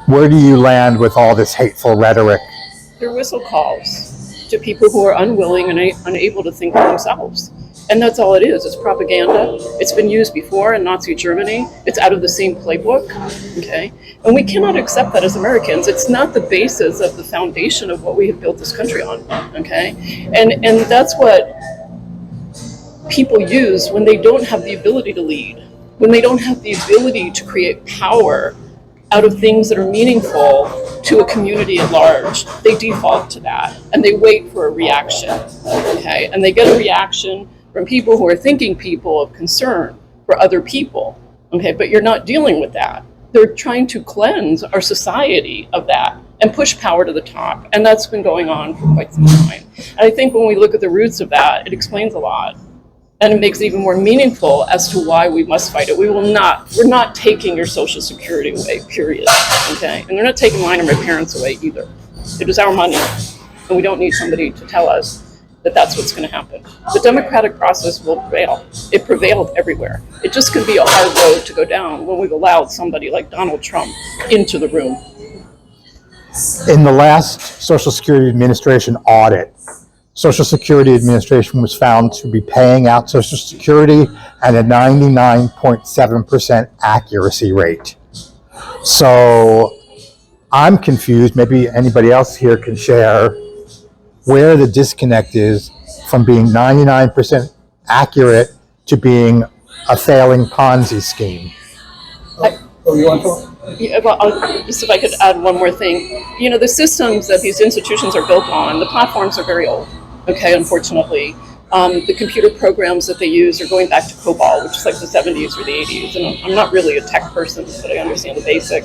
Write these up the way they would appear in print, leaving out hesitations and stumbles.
Where do you land with all this hateful rhetoric? They're whistle calls to people who are unwilling and unable to think for themselves. And that's all it is. It's propaganda. It's been used before in Nazi Germany. It's out of the same playbook. Okay? And we cannot accept that as Americans. It's not the basis of the foundation of what we have built this country on. Okay? And that's what people use when they don't have the ability to lead, when they don't have the ability to create power out of things that are meaningful to a community at large. They default to that and they wait for a reaction. Okay? And they get a reaction from people who are thinking people of concern for other people. Okay? But you're not dealing with that. They're trying to cleanse our society of that and push power to the top. And that's been going on for quite some time. And I think when we look at the roots of that, it explains a lot. And it makes it even more meaningful as to why we must fight it. We're not taking your Social Security away, period. Okay? And we're not taking mine or my parents away either. It is our money. And we don't need somebody to tell us that that's what's going to happen. The democratic process will prevail. It prevailed everywhere. It just can be a hard road to go down when we've allowed somebody like Donald Trump into the room. In the last Social Security Administration audit, Social Security Administration was found to be paying out Social Security at a 99.7% accuracy rate. So I'm confused, maybe anybody else here can share where the disconnect is from being 99% accurate to being a failing Ponzi scheme. Yeah, well, just if I could add one more thing. You know, the systems that these institutions are built on, the platforms are very old, okay, unfortunately. The computer programs that they use are going back to COBOL, which is like the 70s or the 80s. And I'm not really a tech person, but I understand the basic.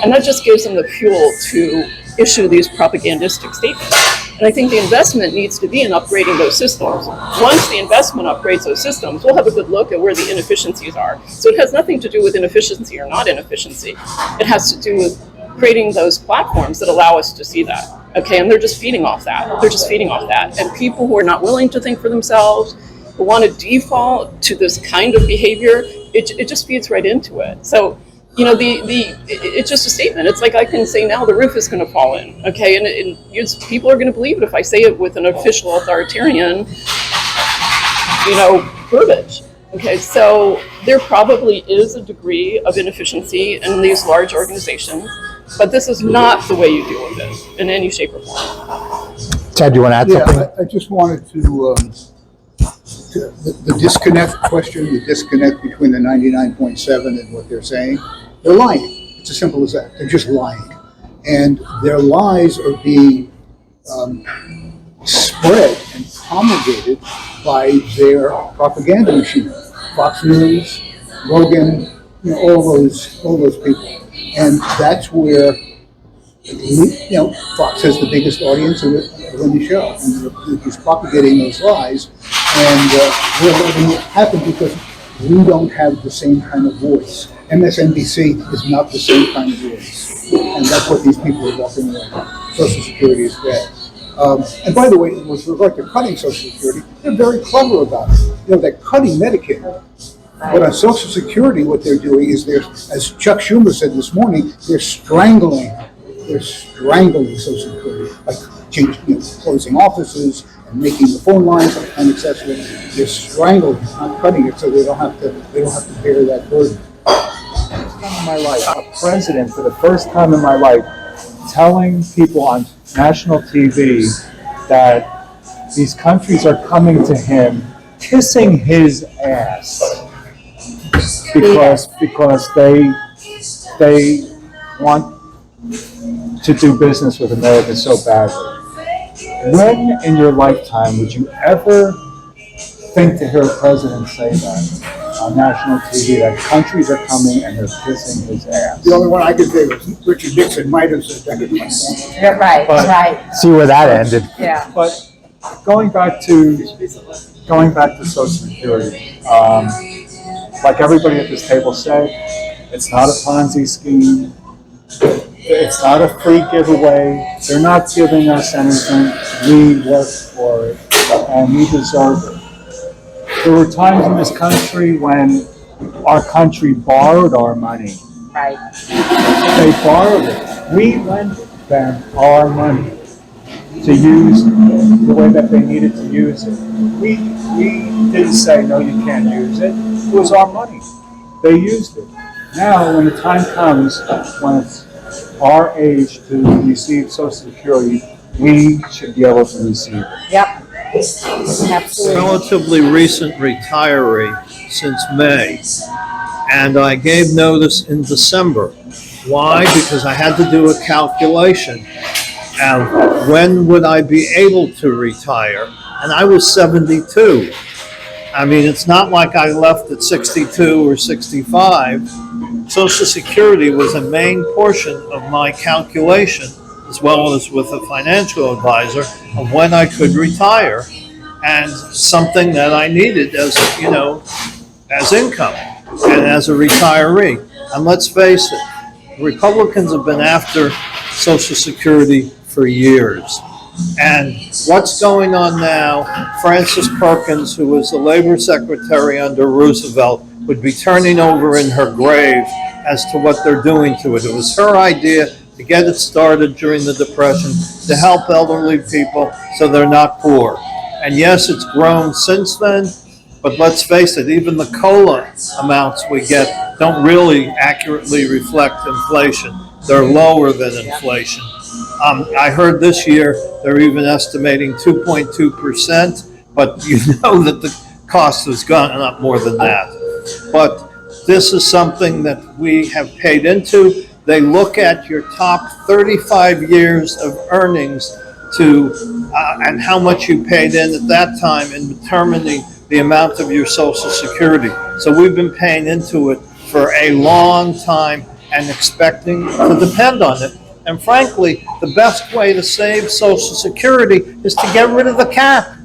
And that just gives them the fuel to issue these propagandistic statements. And I think the investment needs to be in upgrading those systems. Once the investment upgrades those systems, we'll have a good look at where the inefficiencies are. So it has nothing to do with inefficiency or not inefficiency. It has to do with creating those platforms that allow us to see that. Okay, and they're just feeding off that. And people who are not willing to think for themselves, who want to default to this kind of behavior, it just feeds right into it. So, you know, it's just a statement. It's like I can say now the roof is going to fall in, okay? And people are going to believe it if I say it with an official authoritarian, you know, verbiage. Okay, so there probably is a degree of inefficiency in these large organizations, but this is not the way you deal with it in any shape or form. Ted, do you want to add something? I just wanted to the disconnect question, the disconnect between the 99.7 and what they're saying. They're lying. It's as simple as that. They're just lying. And their lies are being spread and promulgated by their propaganda machine. Fox News, Rogan, you know, all those people. And that's where, you know, Fox has the biggest audience of any show. And he's propagating those lies. And we're letting it happen because we don't have the same kind of voice. MSNBC is not the same kind of voice. And that's what these people are walking away from. Social Security is bad. And by the way, with regard to cutting Social Security, they're very clever about it. You know, they're cutting Medicare. But on Social Security, what they're doing is as Chuck Schumer said this morning, they're strangling Social Security, like closing offices and making the phone lines inaccessible. They're strangling, not cutting it, so they don't have to bear that burden. First time in my life, a president for the first time in my life telling people on national TV that these countries are coming to him, kissing his ass because they want to do business with America so badly. When in your lifetime would you ever think to hear a president say that on national TV, that countries are coming and they're kissing his ass? The only one I could think was Richard Nixon might have said that. Yeah, right. See where that ended. Yeah. But going back to Social Security, like everybody at this table said, it's not a Ponzi scheme. It's not a free giveaway. They're not giving us anything. We work for it, and we deserve it. There were times in this country when our country borrowed our money Right. They borrowed it. We lent them our money to use the way that they needed to use it. We didn't say, no, you can't use it. It was our money. They used it. Now, when the time comes, when it's our age to receive Social Security, we should be able to receive it. Yep. Absolutely. Relatively recent retiree since May, and I gave notice in December. Why? Because I had to do a calculation of when would I be able to retire, and I was 72. I mean, it's not like I left at 62 or 65. Social Security was a main portion of my calculation, as well as with a financial advisor, of when I could retire, and something that I needed as, as income and as a retiree. And let's face it, Republicans have been after Social Security for years. And what's going on now, Frances Perkins, who was the labor secretary under Roosevelt, would be turning over in her grave as to what they're doing to it. It was her idea to get it started during the Depression to help elderly people so they're not poor. And yes, it's grown since then, but let's face it, even the COLA amounts we get don't really accurately reflect inflation. They're lower than inflation. I heard this year they're even estimating 2.2%, but you know that the cost has gone up more than that. But this is something that we have paid into. They look at your top 35 years of earnings and how much you paid in at that time in determining the amount of your Social Security. So we've been paying into it for a long time and expecting to depend on it. And frankly, the best way to save Social Security is to get rid of the cap.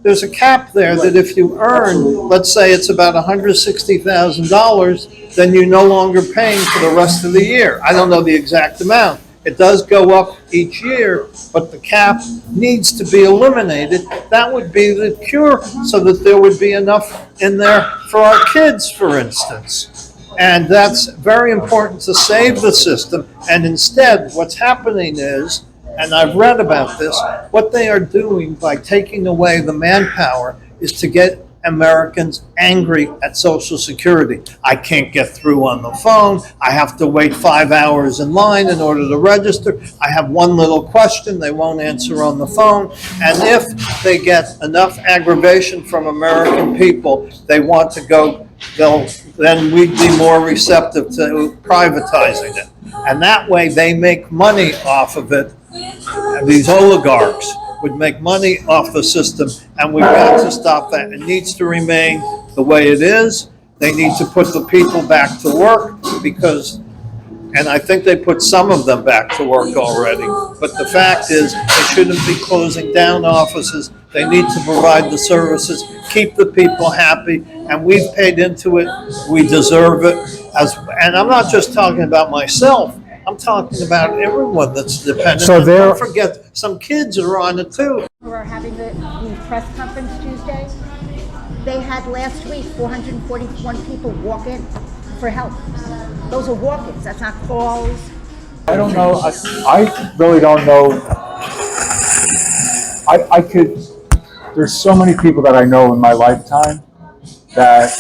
There's a cap there that if you earn, let's say it's about $160,000, then you're no longer paying for the rest of the year. I don't know the exact amount. It does go up each year, but the cap needs to be eliminated. That would be the cure, so that there would be enough in there for our kids, for instance. And that's very important to save the system. And instead, what's happening is, and I've read about this, what they are doing by taking away the manpower is to get Americans angry at Social Security. I can't get through on the phone. I have to wait 5 hours in line in order to register. I have one little question, they won't answer on the phone. And if they get enough aggravation from American people, they want to go, then we'd be more receptive to privatizing it. And that way they make money off of it. And these oligarchs would make money off the system, and we've got to stop that. It needs to remain the way it is. They need to put the people back to work and I think they put some of them back to work already. But the fact is, they shouldn't be closing down offices. They need to provide the services, keep the people happy, and we've paid into it. We deserve it. And I'm not just talking about myself. I'm talking about everyone that's dependent. So Don't forget, some kids are on it too. Who are having the press conference Tuesday, they had last week 441 people walk in for help. Those are walk-ins, that's not calls. I don't know. I really don't know. There's so many people that I know in my lifetime that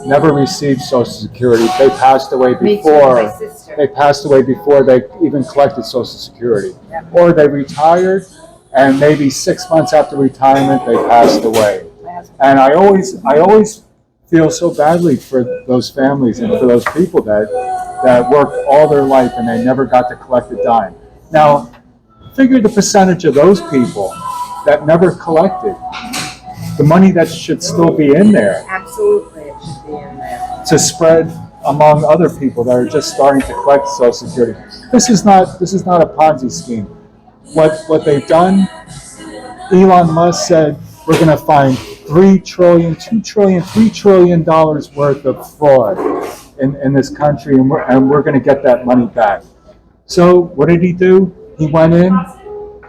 never received Social Security. They passed away before. They passed away before they even collected Social Security, or they retired, and maybe 6 months after retirement they passed away. And I always feel so badly for those families and for those people that worked all their life and they never got to collect a dime. Now, figure the percentage of those people that never collected, the money that should still be in there. Absolutely, it should be in there. To spread among other people that are just starting to collect Social Security. This is not a Ponzi scheme. What they've done, Elon Musk said we're going to find $3 trillion worth of fraud in this country, and we're going to get that money back. So what did he do? He went in.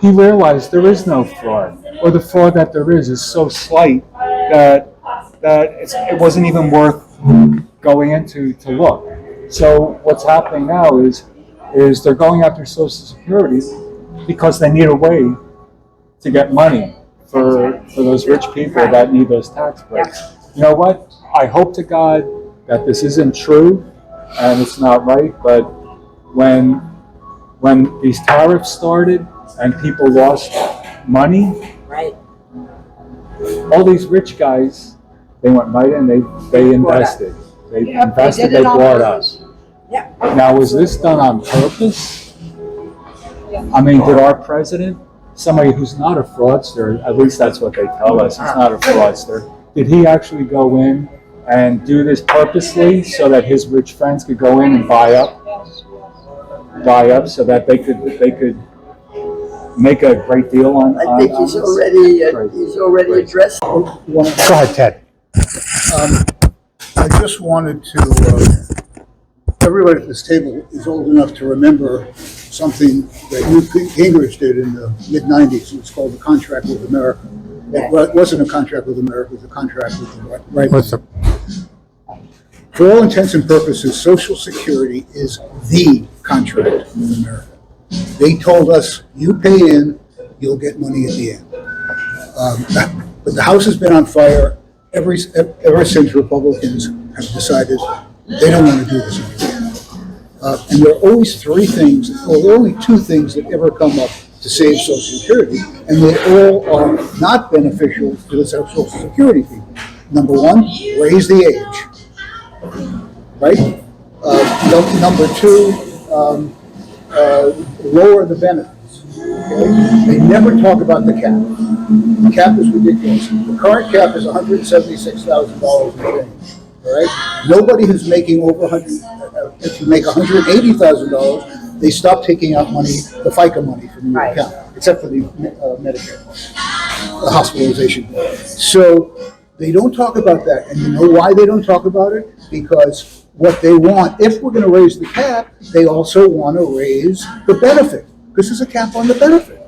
He realized there is no fraud, or the fraud that there is so slight that it wasn't even worth going into to look. So what's happening now is they're going after Social Security because they need a way to get money for those rich people that need those tax breaks. You know what? I hope to God that this isn't true and it's not right, but when these tariffs started and people lost money, Right. all these rich guys, they went right in, they invested. They invested, did it they on bought purpose. us. Yeah. Now, was this done on purpose? I mean, did our president, somebody who's not a fraudster, at least that's what they tell us, he's not a fraudster, did he actually go in and do this purposely so that his rich friends could go in and buy up so that they could make a great deal on? I think he's already Right. addressed. Go ahead, Ted. I just wanted to, everybody at this table is old enough to remember something that Newt Gingrich did in the mid-90s. It was called the Contract with America. It wasn't a contract with America, it was a contract with the right. What's the, For all intents and purposes, Social Security is the contract with America. They told us, you pay in, you'll get money at the end. But the House has been on fire ever since Republicans have decided they don't want to do this anymore. And there are always three things, or there are only two things that ever come up to save Social Security, and they all are not beneficial to the Social Security people. Number one, raise the age, right? Number two, lower the benefits. Okay? They never talk about the cap. The cap is ridiculous. The current cap is $176,000 and change. All right. Nobody who's making over if you make $180,000, they stop taking out money, the FICA money from your account, except for the Medicare, the hospitalization. So they don't talk about that, and you know why they don't talk about it? Because what they want, if we're going to raise the cap, they also want to raise the benefit, because there's a cap on the benefit.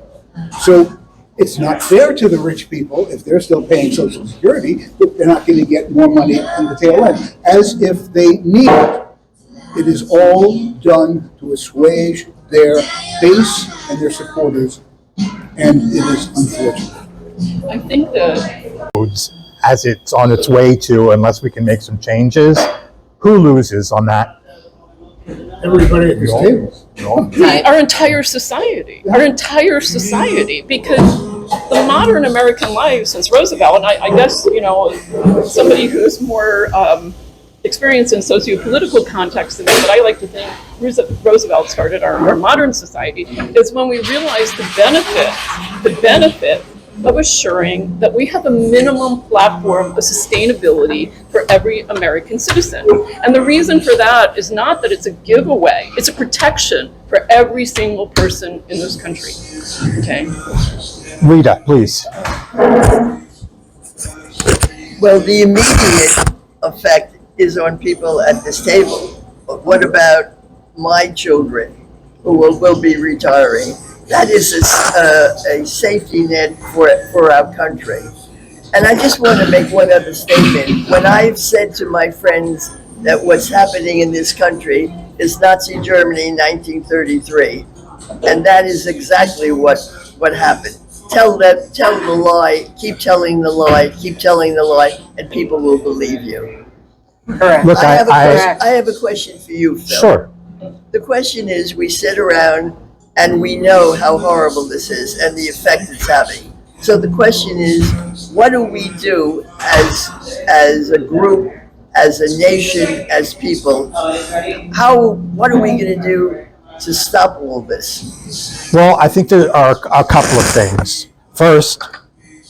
So it's not fair to the rich people if they're still paying Social Security, if they're not going to get more money on the tail end, as if they need it. It is all done to assuage their base and their supporters, and it is unfortunate. I think that as it's on its way to, unless we can make some changes, who loses on that? Everybody at this table. our entire society, because the modern American life since Roosevelt, and I guess, somebody who's more experienced in socio-political context than me, but I like to think Roosevelt started our modern society, is when we realized the benefit of assuring that we have a minimum platform of sustainability for every American citizen. And the reason for that is not that it's a giveaway, it's a protection for every single person in this country. Okay? Rita, please. Well, the immediate effect is on people at this table. But what about my children who will be retiring? That is a safety net for our country. And I just want to make one other statement. When I've said to my friends that what's happening in this country is Nazi Germany 1933, and that is exactly what happened. Tell the lie, keep telling the lie, and people will believe you. Correct. Look, I have a question for you, Phil. Sure. The question is, we sit around and we know how horrible this is and the effect it's having. So the question is, what do we do as a group, as a nation, as people? What are we going to do to stop all this? Well, I think there are a couple of things. First,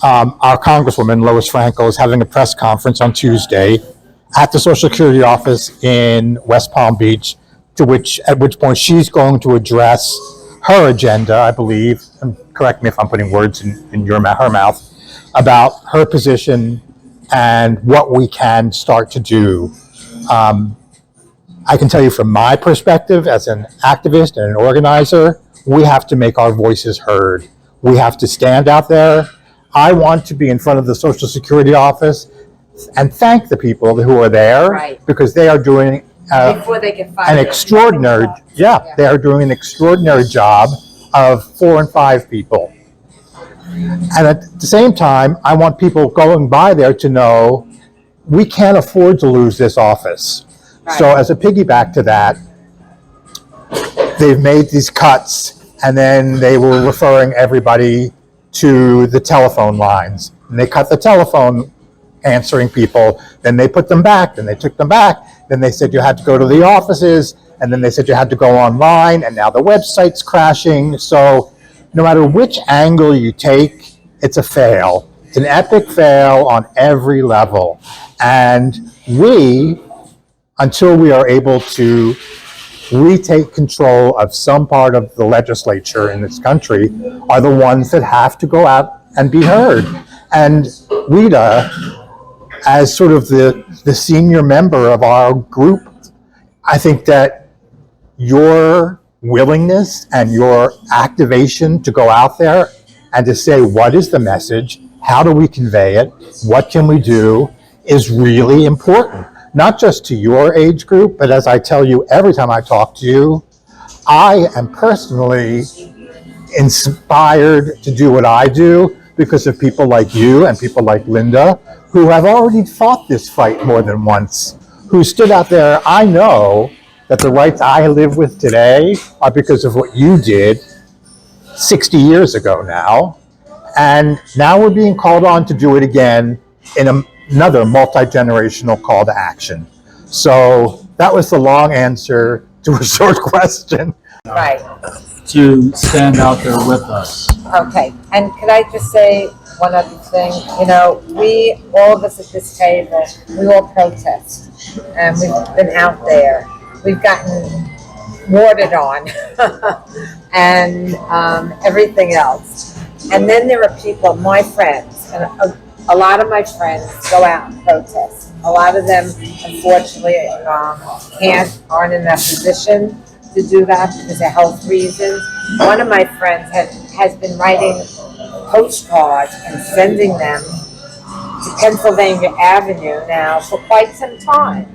our Congresswoman, Lois Franco, is having a press conference on Tuesday at the Social Security office in West Palm Beach, at which point she's going to address her agenda, I believe, and correct me if I'm putting words in her mouth, about her position and what we can start to do. I can tell you from my perspective as an activist and an organizer, we have to make our voices heard. We have to stand out there. I want to be in front of the Social Security office and thank the people who are there, Right. because they are doing Before they get fired. an extraordinary, they are doing an extraordinary job of 4 and 5 people. And at the same time, I want people going by there to know we can't afford to lose this office. So as a piggyback to that, they've made these cuts, and then they were referring everybody to the telephone lines. And they cut the telephone answering people, then they put them back, then they took them back, then they said you had to go to the offices, and then they said you had to go online, and now the website's crashing. So no matter which angle you take, it's a fail. It's an epic fail on every level. And we, until we are able to retake control of some part of the legislature in this country, are the ones that have to go out and be heard. And Rita, as sort of the senior member of our group, I think that your willingness and your activation to go out there and to say, what is the message? How do we convey it? What can we do? Is really important. Not just to your age group, but as I tell you every time I talk to you, I am personally inspired to do what I do because of people like you and people like Linda, who have already fought this fight more than once, who stood out there. I know that the rights I live with today are because of what you did 60 years ago now. And now we're being called on to do it again in another multi-generational call to action. So that was the long answer to a short question. Right, To stand out there with us. okay. And could I just say one other thing? You know, we, all of us at this table, we all protest. And we've been out there. We've gotten warded on and everything else. And then there are people, my friends, and a lot of my friends go out and protest. A lot of them, unfortunately, aren't in that position to do that because of health reasons. One of my friends has been writing postcards and sending them to Pennsylvania Avenue now for quite some time.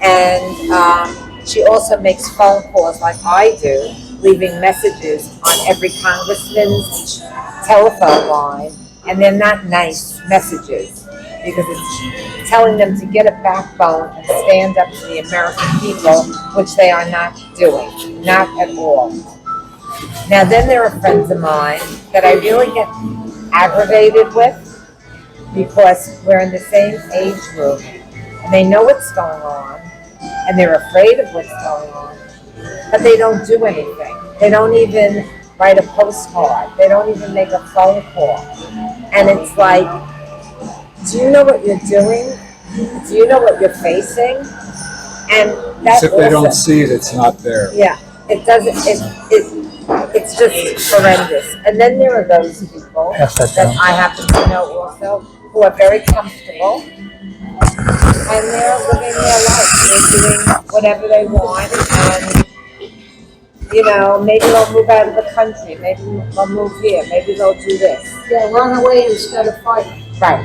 And she also makes phone calls like I do, leaving messages on every congressman's telephone line. And they're not nice messages because it's telling them to get a backbone and stand up to the American people, which they are not doing, not at all. Now then there are friends of mine that I really get aggravated with because we're in the same age group and they know what's going on and they're afraid of what's going on, but they don't do anything. They don't even write a postcard. They don't even make a phone call. And it's like, do you know what you're doing? Do you know what you're facing? And that As if they don't see it, it's not there. yeah, it doesn't, it's just horrendous. And then there are those people that I happen to know also who are very comfortable and they're living their life. They're doing whatever they want and, you know, maybe they'll move out of the country, maybe they'll move here, maybe they'll do this. Yeah, run away instead of fighting. Right,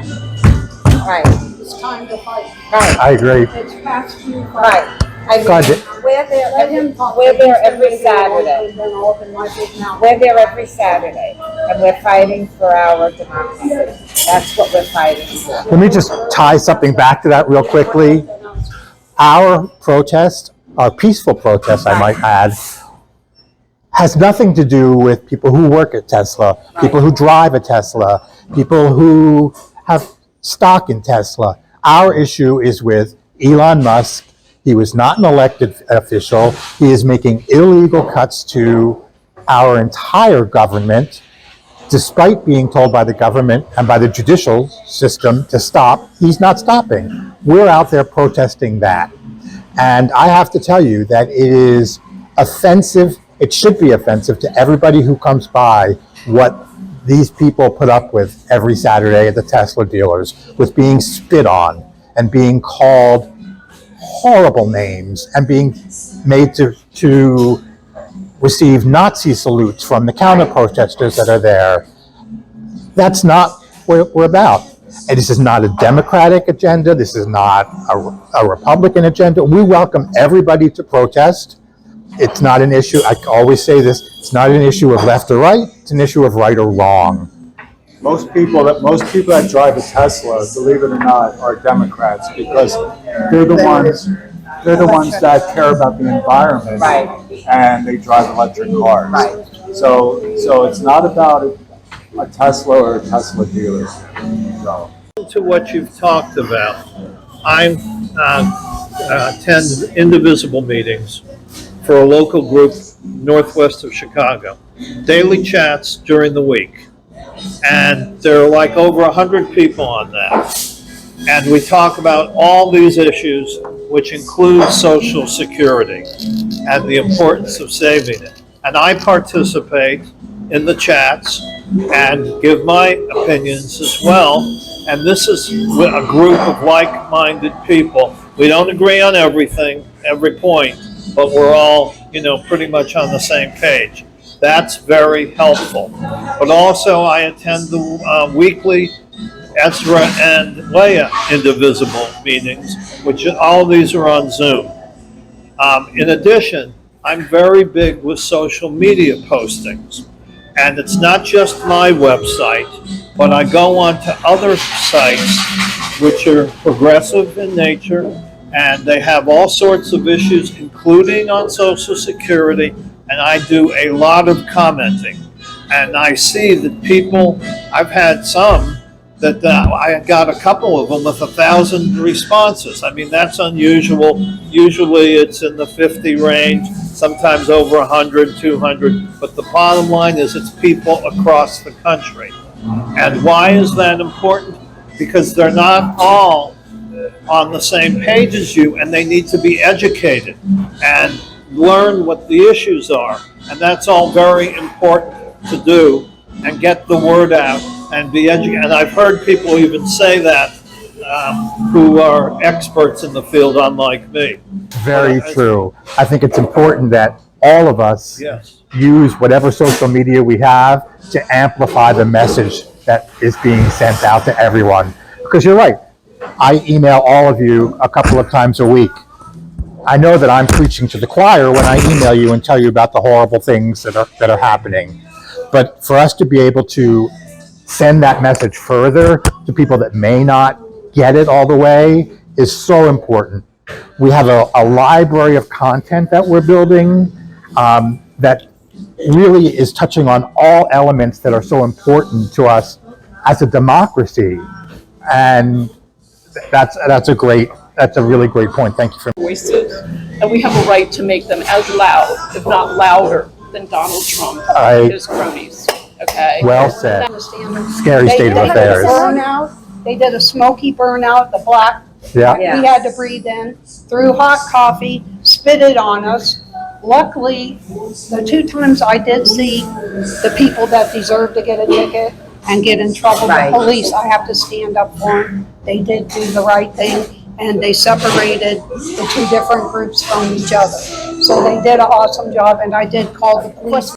right, It's time to fight. right, I agree. It's past you. right. I mean, God, we're there Let every, him talk. we're there every Saturday. Then open my big mouth. We're there every Saturday, and we're fighting for our democracy. That's what we're fighting for. Let me just tie something back to that real quickly. Our protest, our peaceful protest, I might add, has nothing to do with people who work at Tesla, people who drive a Tesla, people who have stock in Tesla. Our issue is with Elon Musk. He was not an elected official. He is making illegal cuts to our entire government, despite being told by the government and by the judicial system to stop. He's not stopping. We're out there protesting that. And I have to tell you that it is offensive. It should be offensive to everybody who comes by what these people put up with every Saturday at the Tesla dealers, with being spit on and being called horrible names and being made to receive Nazi salutes from the counter protesters that are there. That's not what we're about. And this is not a Democratic agenda. This is not a Republican agenda. We welcome everybody to protest. It's not an issue. I always say this. It's not an issue of left or right. It's an issue of right or wrong. Most people that drive a Tesla, believe it or not, are Democrats because they're the ones that care about the environment, Right. and they drive electric cars. Right. So it's not about a Tesla or a Tesla dealer. So. To what you've talked about, I attend indivisible meetings for a local group northwest of Chicago, daily chats during the week. And there are like over 100 people on that. And we talk about all these issues, which include Social Security and the importance of saving it. And I participate in the chats and give my opinions as well. And this is a group of like-minded people. We don't agree on everything, every point, but we're all, pretty much on the same page. That's very helpful. But also I attend the weekly Ezra and Leah indivisible meetings, which all these are on Zoom. In addition, I'm very big with social media postings. And it's not just my website, but I go on to other sites which are progressive in nature, and they have all sorts of issues, including on Social Security, and I do a lot of commenting. And I see that people, I've had some that I got a couple of them with 1,000 responses. I mean, that's unusual. Usually it's in the 50 range, sometimes over 100, 200. But the bottom line is it's people across the country. And why is that important? Because they're not all on the same page as you, and they need to be educated and learn what the issues are. And that's all very important to do, and get the word out and be educated. And I've heard people even say that who are experts in the field, unlike me. Very true. I think it's important that all of us Yes. use whatever social media we have to amplify the message that is being sent out to everyone. Because you're right, I email all of you a couple of times a week. I know that I'm preaching to the choir when I email you and tell you about the horrible things that are happening. But for us to be able to send that message further to people that may not get it all the way is so important. We have a library of content that we're building that really is touching on all elements that are so important to us as a democracy. And that's a really great point. Thank you for Voices, and we have a right to make them as loud, if not louder, than Donald Trump and his cronies. Okay. Well said. The standard. Scary state of They did a affairs. burnout. They did a smoky burnout, the black Yeah. Yeah. we had to breathe in, threw hot coffee, spit it on us. Luckily, the 2 times I did see the people that deserved to get a ticket and get in trouble, Right. the police, I have to stand up for them. They did do the right thing, and they separated the 2 different groups from each other. So they did an awesome job, and I did call the police.